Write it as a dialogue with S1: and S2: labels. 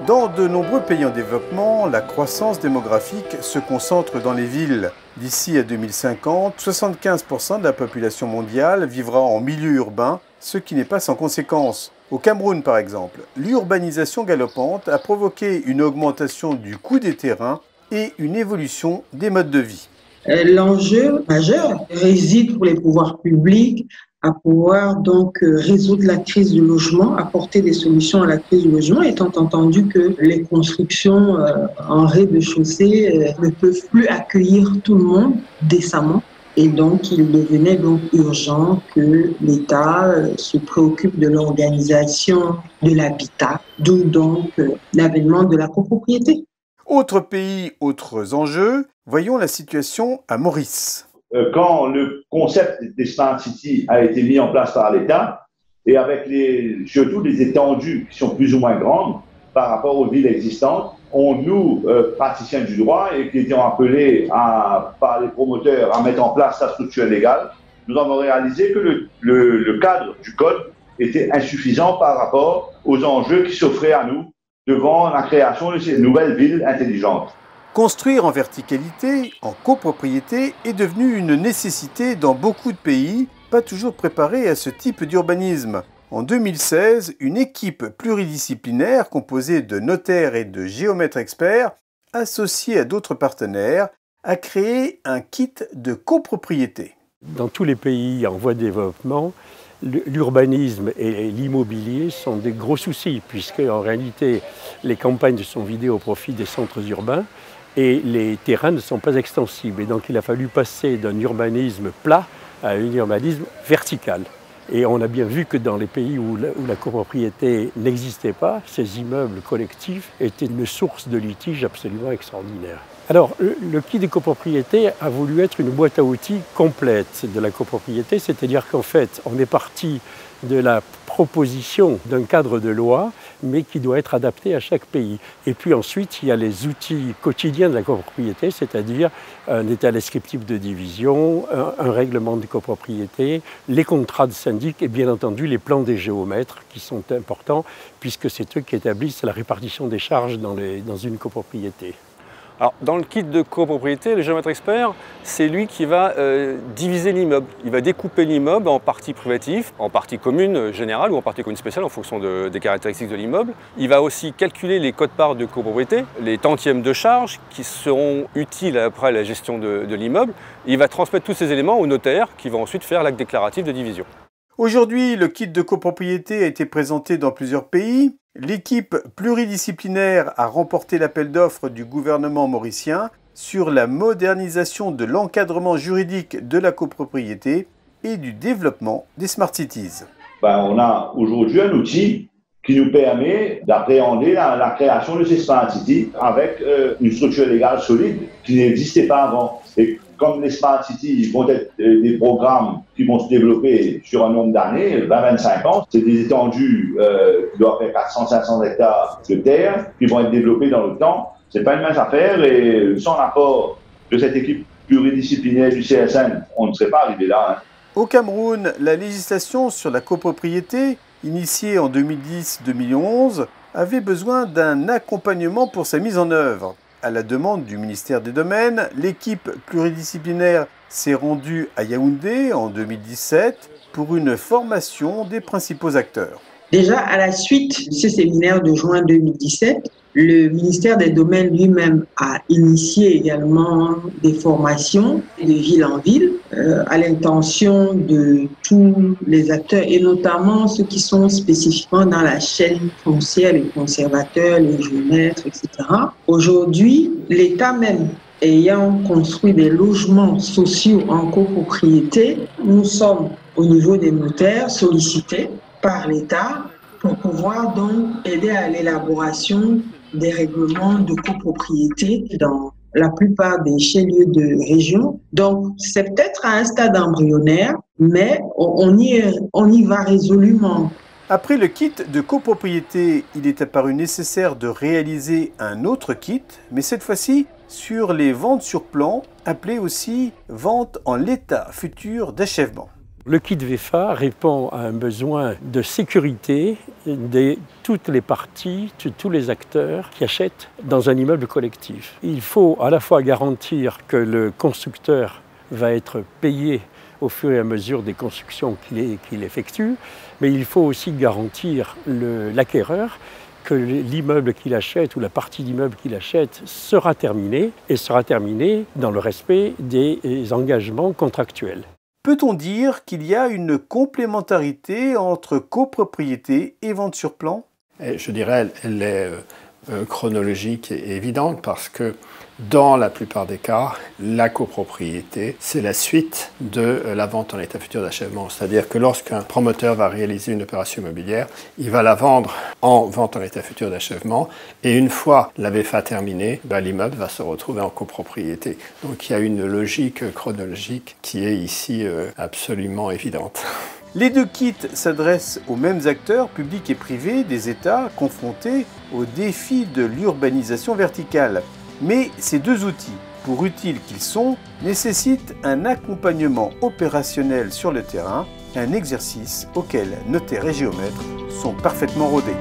S1: Dans de nombreux pays en développement, la croissance démographique se concentre dans les villes. D'ici à 2050, 75% de la population mondiale vivra en milieu urbain, ce qui n'est pas sans conséquence. Au Cameroun, par exemple, l'urbanisation galopante a provoqué une augmentation du coût des terrains et une évolution des modes de vie.
S2: L'enjeu majeur réside pour les pouvoirs publics à pouvoir donc résoudre la crise du logement, apporter des solutions à la crise du logement, étant entendu que les constructions en rez-de-chaussée ne peuvent plus accueillir tout le monde décemment. Et donc, il devenait donc urgent que l'État se préoccupe de l'organisation de l'habitat, d'où donc l'avènement de la copropriété.
S1: Autre pays, autres enjeux, voyons la situation à Maurice.
S3: Quand le concept des Smart Cities a été mis en place par l'État, et avec surtout les étendues qui sont plus ou moins grandes par rapport aux villes existantes, nous, praticiens du droit, et qui étions appelés par les promoteurs à mettre en place la structure légale, nous avons réalisé que le cadre du code était insuffisant par rapport aux enjeux qui s'offraient à nous devant la création de ces nouvelles villes intelligentes.
S1: Construire en verticalité, en copropriété, est devenu une nécessité dans beaucoup de pays, pas toujours préparés à ce type d'urbanisme. En 2016, une équipe pluridisciplinaire composée de notaires et de géomètres experts, associés à d'autres partenaires, a créé un kit de copropriété.
S4: Dans tous les pays en voie de développement, l'urbanisme et l'immobilier sont des gros soucis, puisque en réalité, les campagnes sont vidées au profit des centres urbains et les terrains ne sont pas extensibles. Et donc il a fallu passer d'un urbanisme plat à un urbanisme vertical. Et on a bien vu que dans les pays où la copropriété n'existait pas, ces immeubles collectifs étaient une source de litiges absolument extraordinaire. Alors, le kit des copropriétés a voulu être une boîte à outils complète de la copropriété, c'est-à-dire qu'en fait, on est parti de la proposition d'un cadre de loi, mais qui doit être adapté à chaque pays. Et puis ensuite, il y a les outils quotidiens de la copropriété, c'est-à-dire un état descriptif de division, un règlement de copropriété, les contrats de syndic et bien entendu les plans des géomètres qui sont importants, puisque c'est eux qui établissent la répartition des charges dans une copropriété.
S5: Alors, dans le kit de copropriété, le géomètre expert, c'est lui qui va diviser l'immeuble. Il va découper l'immeuble en parties privatives, en parties communes générales ou en parties communes spéciales en fonction des caractéristiques de l'immeuble. Il va aussi calculer les quotes-parts de copropriété, les tantièmes de charge qui seront utiles après la gestion de l'immeuble. Il va transmettre tous ces éléments au notaire qui va ensuite faire l'acte déclaratif de division.
S1: Aujourd'hui, le kit de copropriété a été présenté dans plusieurs pays. L'équipe pluridisciplinaire a remporté l'appel d'offres du gouvernement mauricien sur la modernisation de l'encadrement juridique de la copropriété et du développement des Smart Cities.
S3: On a aujourd'hui un outil qui nous permet d'appréhender la création de ces Smart Cities avec une structure légale solide qui n'existait pas avant. Et comme les Smart Cities vont être des programmes qui vont se développer sur un nombre d'années, 20-25 ans, c'est des étendues qui doivent faire 400-500 hectares de terre qui vont être développées dans le temps. C'est pas une mince affaire et sans l'apport de cette équipe pluridisciplinaire du CSN, on ne serait pas arrivé là.
S1: Au Cameroun, la législation sur la copropriété, initiée en 2010-2011, avait besoin d'un accompagnement pour sa mise en œuvre. À la demande du ministère des Domaines, l'équipe pluridisciplinaire s'est rendue à Yaoundé en 2017 pour une formation des principaux acteurs.
S2: Déjà, à la suite de ce séminaire de juin 2017, le ministère des Domaines lui-même a initié également des formations de ville en ville à l'intention de tous les acteurs et notamment ceux qui sont spécifiquement dans la chaîne foncière, les conservateurs, les géomètres, etc. Aujourd'hui, l'État même ayant construit des logements sociaux en copropriété, nous sommes au niveau des notaires sollicités par l'État pour pouvoir donc aider à l'élaboration des règlements de copropriété dans la plupart des chefs-lieux de région. Donc, c'est peut-être à un stade embryonnaire, mais on y va résolument.
S1: Après le kit de copropriété, il est apparu nécessaire de réaliser un autre kit, mais cette fois-ci sur les ventes sur plan, appelées aussi ventes en l'état futur d'achèvement.
S4: Le kit VEFA répond à un besoin de sécurité toutes les parties, tous les acteurs qui achètent dans un immeuble collectif. Il faut à la fois garantir que le constructeur va être payé au fur et à mesure des constructions qu'il effectue, mais il faut aussi garantir l'acquéreur que l'immeuble qu'il achète ou la partie d'immeuble qu'il achète sera terminée et sera terminée dans le respect des engagements contractuels.
S1: Peut-on dire qu'il y a une complémentarité entre copropriété et vente sur plan?
S6: Je dirais elle est chronologique et évidente parce que dans la plupart des cas, la copropriété, c'est la suite de la vente en état futur d'achèvement. C'est-à-dire que lorsqu'un promoteur va réaliser une opération immobilière, il va la vendre en vente en état futur d'achèvement et une fois la VFA terminée, l'immeuble va se retrouver en copropriété. Donc il y a une logique chronologique qui est ici absolument évidente.
S1: Les deux kits s'adressent aux mêmes acteurs, publics et privés, des États confrontés aux défis de l'urbanisation verticale. Mais ces deux outils, pour utiles qu'ils sont, nécessitent un accompagnement opérationnel sur le terrain, un exercice auquel notaires et géomètres sont parfaitement rodés.